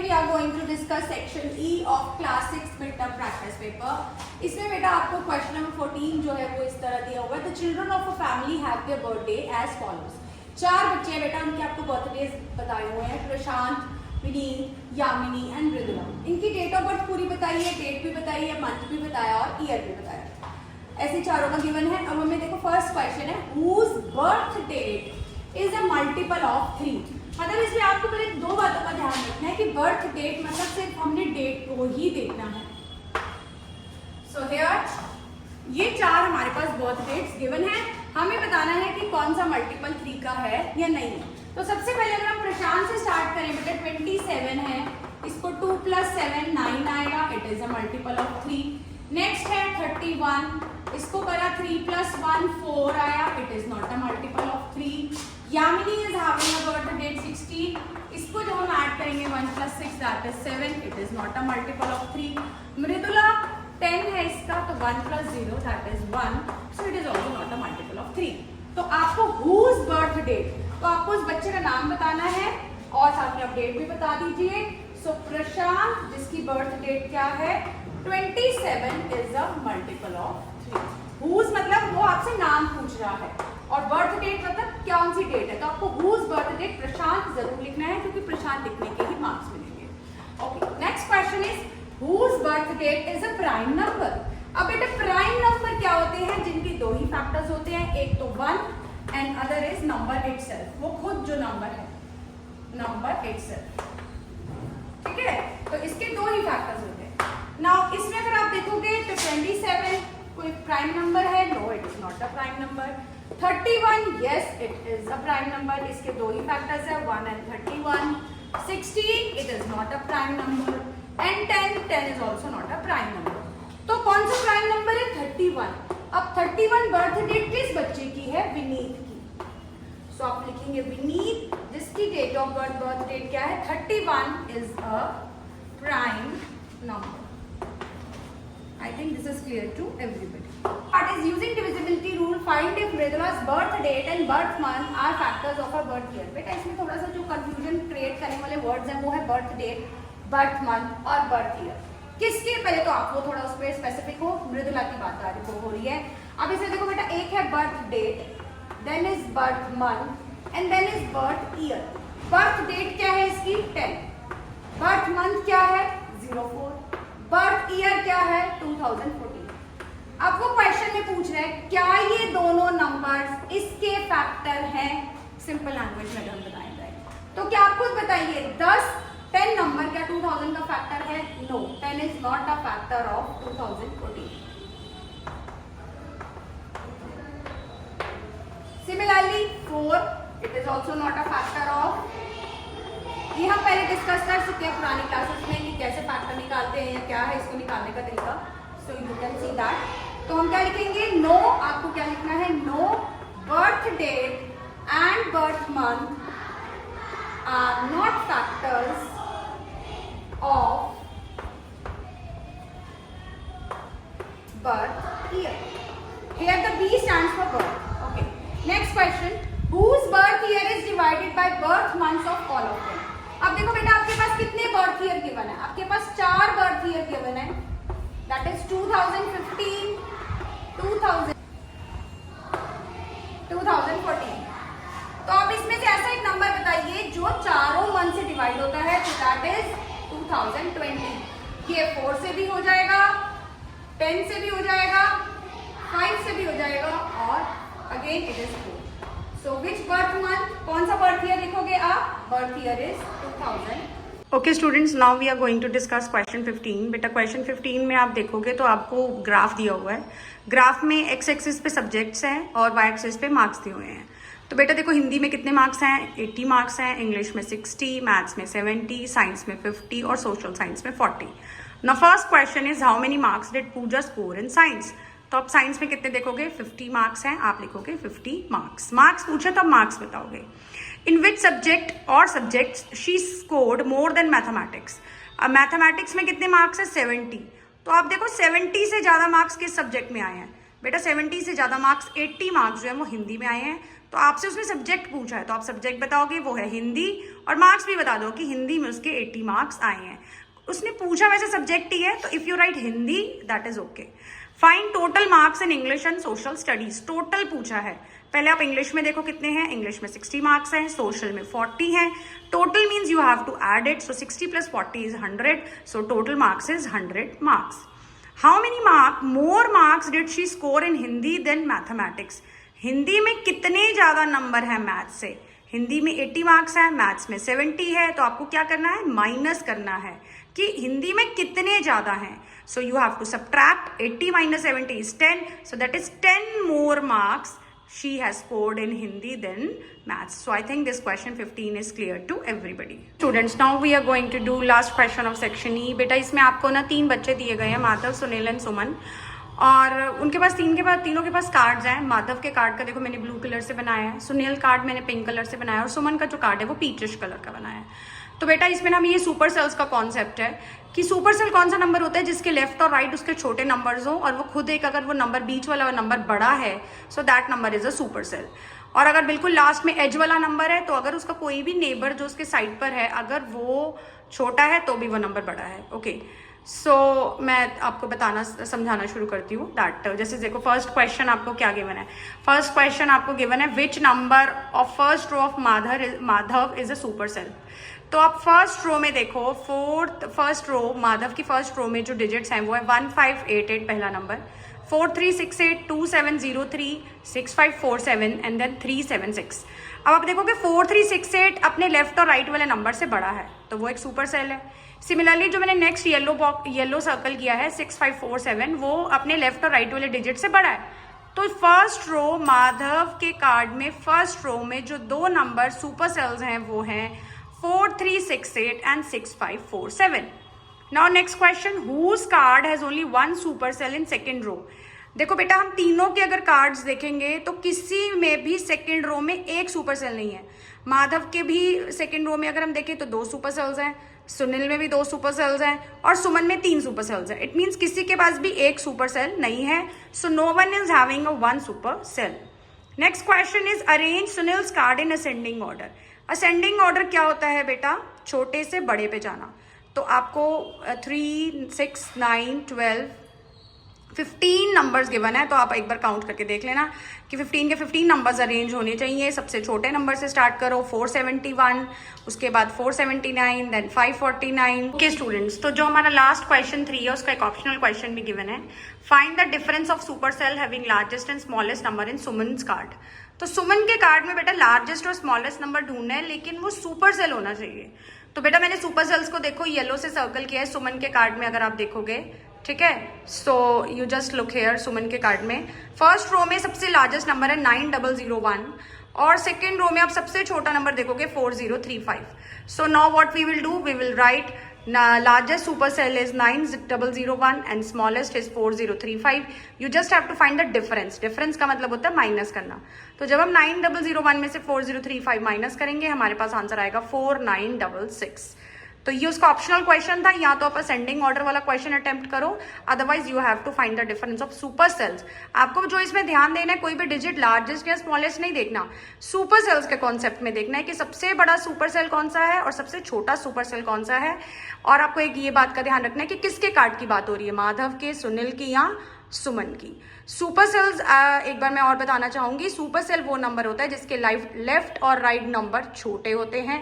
we are going to discuss section E of class 6 midterm practice paper. इसमें बेटा आपको question number 14 जो है वो इस तरह दिया हुआ है. The children of a family have their birthday as follows. 4 बच्चे हैं बेटा, उनके आपको बर्थडे बताए हुए हैं. प्रशांत, विनीत, यामिनी एंड मृदुला. इनकी डेट ऑफ बर्थ पूरी बताई है, डेट भी बताई है, मंथ भी बताया और ईयर भी बताया. ऐसे चारों का गिवन है. अब हमें देखो फर्स्ट क्वेश्चन है, whose birth date is a multiple of 3. मतलब इसमें आपको पहले 2 बातों का ध्यान रखना है कि बर्थ डेट मतलब सिर्फ हमने डेट को ही देखना है. सो हियर ये 4 हमारे पास बर्थ डेट्स गिवन है. हमें बताना है कि कौन सा मल्टीपल 3 का है या नहीं है. तो सबसे पहले अगर हम प्रशांत से स्टार्ट करें बेटा, 27 है, इसको 2 + 7 9 आएगा, it is a multiple of 3. Next है 31, इसको करा 3 + 1 4 आया, it is not a multiple of 3. Yamini is having a birth date 16, इसको जब हम ऐड करेंगे 1 + 6 that is 7, it is not a multiple of 3. Mridula 10 है इसका, तो 1 + 0 that is 1, so it is also not a multiple of 3. तो आपको हुज बर्थ डेट, तो आपको उस बच्चे का नाम बताना है और साथ में आप डेट भी बता दीजिए. सो प्रशांत जिसकी बर्थ डेट क्या है 27 is a multiple of 3. Whose मतलब वो आपसे नाम पूछ रहा है और बर्थ डेट मतलब कौन सी डेट है. तो आपको हुज बर्थ डेट प्रशांत जरूर लिखना है क्योंकि प्रशांत लिखने के ही मार्क्स मिलेंगे. Okay, next question is whose birth date is a prime number. अब बेटा प्राइम नंबर क्या होते हैं, जिनके 2 ही फैक्टर्स होते हैं, एक तो 1 and other is number itself. वो खुद जो नंबर है, नंबर इटसेल्फ. ठीक है, तो इसके 2 ही फैक्टर्स होते हैं. नाउ इसमें अगर आप देखोगे तो 27 कोई प्राइम नंबर है? No, it is not a prime number. 31, yes, it is a prime number. इसके 2 ही फैक्टर्स है, 1 and 31. 16, it is not a prime number. And 10 is also not a prime number. तो कौन सा प्राइम नंबर है? 31. अब 31 birth date किस बच्चे की है? विनीत की. सो आप लिखेंगे विनीत जिसकी डेट ऑफ बर्थ डेट क्या है 31 is a prime number. I think this is clear to everybody. Part is using divisibility rule. Find if Mridula's birth date and birth month are factors of her birth year. बेटा इसमें थोड़ा सा जो confusion create करने वाले words हैं वो है birth date, birth month और birth year. किसके पहले तो आप वो थोड़ा उस पर स्पेसिफिक हो. मृदुला की बात हो रही है. अब इसे देखो बेटा, एक है birth date, then is birth month and then is birth year. birth date क्या है इसकी 10, birth month क्या है 04, बर्थ ईयर क्या है 2014. अब वो क्वेश्चन में पूछ रहे हैं क्या ये दोनों नंबर्स इसके फैक्टर हैं. सिंपल लैंग्वेज में हम बताएंगे. तो क्या आप खुद बताइए 10 नंबर क्या 2000 का फैक्टर है? No, 10 is not a factor of 2014. Similarly 4, it is also not a factor of. ये हम पहले डिस्कस कर चुके हैं पुरानी क्लासेस में कि कैसे फैक्टर निकालते हैं या क्या है इसको निकालने का तरीका. So you can see that. तो हम क्या लिखेंगे? नो, आपको क्या लिखना है? No birth date and birth month are not factors of birth year. Here the B stands for birth. Okay, next question, whose birth year is divided by birth months of all of them. अब देखो बेटा आपके पास कितने birth year given है? आपके पास 4 birth year given है, that is 2015, 2000, 2014. तो आप इसमें से ऐसा एक नंबर बताइए जो चारों मंथ से डिवाइड होता है, तो दैट इज 2020. ये 4 से भी हो जाएगा, 10 से भी हो जाएगा, 5 से भी हो जाएगा और again it is 4. So which birth month, कौन सा birth year लिखोगे आप? Birth year is 2000. Okay students, now we are going to discuss question 15. बेटा क्वेश्चन 15 में आप देखोगे तो आपको ग्राफ दिया हुआ है. ग्राफ में एक्स एक्सिस पे सब्जेक्ट्स हैं और वाई एक्सिस पे मार्क्स दिए हुए हैं. तो बेटा देखो हिंदी में कितने मार्क्स हैं? 80 मार्क्स हैं, इंग्लिश में 60, मैथ्स में 70, साइंस में 50 और सोशल साइंस में 40. Now first question is how many marks did Pooja score in science. तो आप साइंस में कितने देखोगे? 50 मार्क्स हैं, आप लिखोगे 50 मार्क्स. मार्क्स पूछे तो आप मार्क्स बताओगे. इन विच सब्जेक्ट और subjects she scored more than mathematics. अब मैथमेटिक्स में कितने मार्क्स है? 70. तो आप देखो 70 से ज़्यादा मार्क्स किस सब्जेक्ट में आए हैं? बेटा 70 से ज़्यादा मार्क्स 80 मार्क्स जो है वो हिंदी में आए हैं. तो आपसे उसने सब्जेक्ट पूछा है तो आप सब्जेक्ट बताओगे, वो है हिंदी, और मार्क्स भी बता दो कि हिंदी में उसके 80 मार्क्स आए हैं। उसने पूछा वैसे सब्जेक्ट ही है, तो if you right Hindi that is okay. Find total marks in English and social studies, total पूछा है। पहले आप इंग्लिश में देखो कितने हैं, इंग्लिश में 60 मार्क्स हैं, सोशल में 40 हैं। Total means you have to add it, so 60 + 40 इज 100, so total marks is 100 marks. How many more marks did she score in Hindi than mathematics, Hindi में कितने ज्यादा नंबर है मैथ्स से। हिंदी में 80 मार्क्स है, मैथ्स में 70 है, तो आपको क्या करना है, माइनस करना है कि हिंदी में कितने ज्यादा हैं। So you have to subtract 80 - 70 is 10, so that is 10 more marks she has scored in Hindi than maths. So I think this question 15 is clear to everybody. Students, now we are going to do last question of section E. बेटा इसमें आपको ना 3 बच्चे दिए गए हैं, Madhav, Sunil and सुमन, और उनके पास तीनों के पास कार्ड्स हैं। माधव के कार्ड का देखो मैंने ब्लू कलर से बनाया है, सुनील कार्ड मैंने पिंक कलर से बनाया, और सुमन का जो कार्ड है वो पीचिश कलर का बनाया है। तो बेटा इसमें ना ये सुपर सेल्स का कॉन्सेप्ट है कि सुपर सेल कौन सा नंबर होता है जिसके लेफ्ट और राइट उसके छोटे नंबर्स हो, और वो खुद एक अगर वो नंबर बीच वाला नंबर बड़ा है, so that number is a super cell. और अगर बिल्कुल लास्ट में एज वाला नंबर है, तो अगर उसका कोई भी नेबर जो उसके साइड पर है अगर वो छोटा है तो भी वो नंबर बड़ा है। ओके, सो मैं आपको समझाना शुरू करती हूँ दैट। जैसे देखो फर्स्ट क्वेश्चन आपको क्या गिवन है, फर्स्ट क्वेश्चन आपको गिवन है which number of first row of Madhav is a super cell. तो आप फर्स्ट रो में देखो, फर्स्ट रो माधव की फर्स्ट रो में जो डिजिट्स हैं वो है 1588 पहला नंबर, 4368 2703 6547 एंड देन 376। अब आप देखोगे 4368 अपने लेफ्ट और राइट वाले नंबर से बड़ा है, तो वो एक सुपर सेल है। सिमिलरली जो मैंने नेक्स्ट येलो सर्कल किया है 6547, वो अपने लेफ्ट और राइट वाले डिजिट से बड़ा है। तो फर्स्ट रो माधव के कार्ड में फर्स्ट रो में जो 2 नंबर सुपर सेल्स हैं वो हैं 4368 and 6547. Now next question, whose card has only one super cell in second row? देखो बेटा हम तीनों के अगर कार्ड्स देखेंगे तो किसी में भी सेकंड रो में एक सुपर सेल नहीं है। माधव के भी सेकंड रो में अगर हम देखें तो 2 सुपर सेल्स हैं, सुनील में भी 2 सुपर सेल्स हैं, और सुमन में 3 सुपर सेल्स हैं। इट मीन्स किसी के पास भी एक सुपर सेल नहीं है, so no one is having a 1 super cell. Next question is arrange Sunil's card in ascending order. Ascending order क्या होता है बेटा, छोटे से बड़े पे जाना। तो आपको 3 6 9 12 15 नंबर्स गिवन है, तो आप एक बार काउंट करके देख लेना कि 15 के 15 नंबर्स अरेंज होने चाहिए। सबसे छोटे नंबर से स्टार्ट करो, 471, उसके बाद 479, देन 549। ओके स्टूडेंट्स, तो जो हमारा लास्ट क्वेश्चन 3 है उसका एक ऑप्शनल क्वेश्चन भी गिवन है, find the difference of super cell having largest and smallest number in Suman's card. तो सुमन के कार्ड में बेटा लार्जेस्ट और स्मॉलेस्ट नंबर ढूंढना है, लेकिन वो सुपर सेल होना चाहिए। तो बेटा मैंने सुपर सेल्स को देखो येलो से सर्कल किया है सुमन के कार्ड में, अगर आप देखोगे, ठीक है। So you just look here, Suman के कार्ड में फर्स्ट रो में सबसे लार्जेस्ट नंबर है 9001, और सेकेंड रो में आप सबसे छोटा नंबर देखोगे 4035। So now what we will do, we will write largest super cell is 9001 and smallest is 4035. You just have to find the difference. Difference का मतलब होता है माइनस करना। तो जब हम 9001 में से 4035 माइनस करेंगे हमारे पास आंसर आएगा 4966। तो ये उसका ऑप्शनल क्वेश्चन था, या तो आप असेंडिंग ऑर्डर वाला क्वेश्चन अटेम्प्ट करो, otherwise you have to find the difference of super cells. आपको जो इसमें ध्यान देना है, कोई भी डिजिट लार्जेस्ट या स्मॉलेस्ट नहीं देखना, सुपर सेल्स के कॉन्सेप्ट में देखना है कि सबसे बड़ा सुपर सेल कौन सा है और सबसे छोटा सुपर सेल कौन सा है। और आपको एक ये बात का ध्यान रखना है कि किसके कार्ड की बात हो रही है, माधव के, सुनील की या सुमन की। सुपर सेल्स एक बार मैं और बताना चाहूंगी, सुपर सेल वो नंबर होता है जिसके लेफ्ट और राइट नंबर छोटे होते हैं,